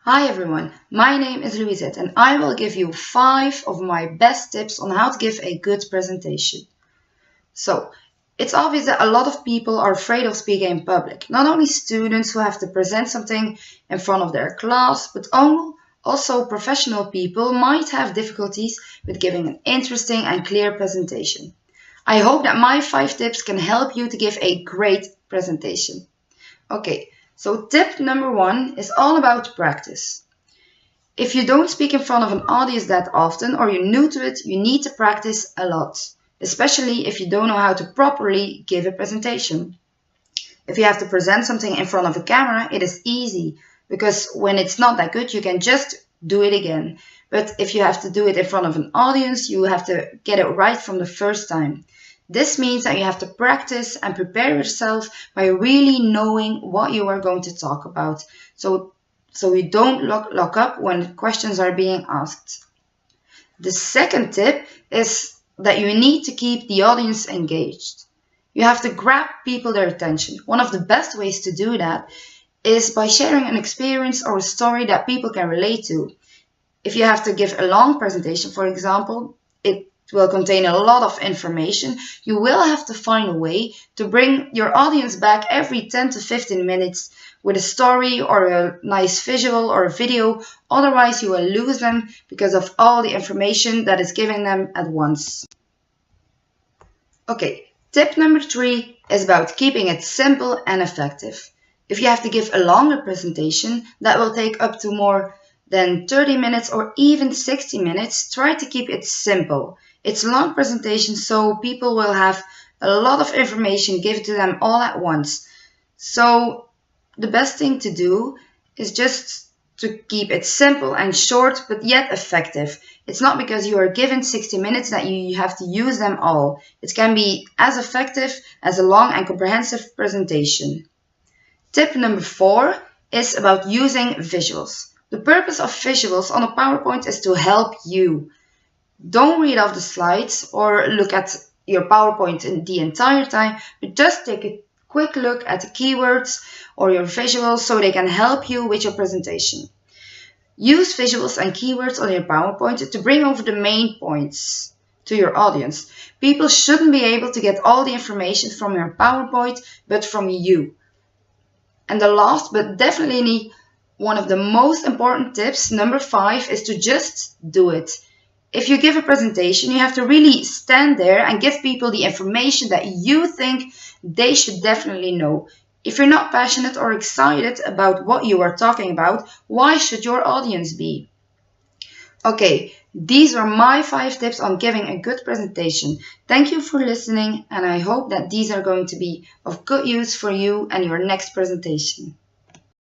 Hi everyone, my name is Louisette and I will give you 5 of my best tips on how to give a good presentation. So, it's obvious that a lot of people are afraid of speaking in public. Not only students who have to present something in front of their class, but also professional people might have difficulties with giving an interesting and clear presentation. I hope that my 5 tips can help you to give a great presentation. Okay, so tip number 1 is all about practice. If you don't speak in front of an audience that often or you're new to it, you need to practice a lot, especially if you don't know how to properly give a presentation. If you have to present something in front of a camera, it is easy because when it's not that good, you can just do it again. But if you have to do it in front of an audience, you have to get it right from the first time. This means that you have to practice and prepare yourself by really knowing what you are going to talk about. So you don't lock up when questions are being asked. The second tip is that you need to keep the audience engaged. You have to grab their attention. One of the best ways to do that is by sharing an experience or a story that people can relate to. If you have to give a long presentation, for example, it will contain a lot of information. You will have to find a way to bring your audience back every 10 to 15 minutes with a story or a nice visual or a video. Otherwise, you will lose them because of all the information that is given them at once. Okay, tip number 3 is about keeping it simple and effective. If you have to give a longer presentation that will take up to more than 30 minutes or even 60 minutes, try to keep it simple. It's a long presentation, so people will have a lot of information given to them all at once. So the best thing to do is just to keep it simple and short, but yet effective. It's not because you are given 60 minutes that you have to use them all. It can be as effective as a long and comprehensive presentation. Tip number 4 is about using visuals. The purpose of visuals on a PowerPoint is to help you. Don't read off the slides or look at your PowerPoint the entire time, but just take a quick look at the keywords or your visuals so they can help you with your presentation. Use visuals and keywords on your PowerPoint to bring over the main points to your audience. People shouldn't be able to get all the information from your PowerPoint, but from you. And the last, but definitely one of the most important tips, number 5, is to just do it. If you give a presentation, you have to really stand there and give people the information that you think they should definitely know. If you're not passionate or excited about what you are talking about, why should your audience be? Okay, these are my 5 tips on giving a good presentation. Thank you for listening, and I hope that these are going to be of good use for you and your next presentation.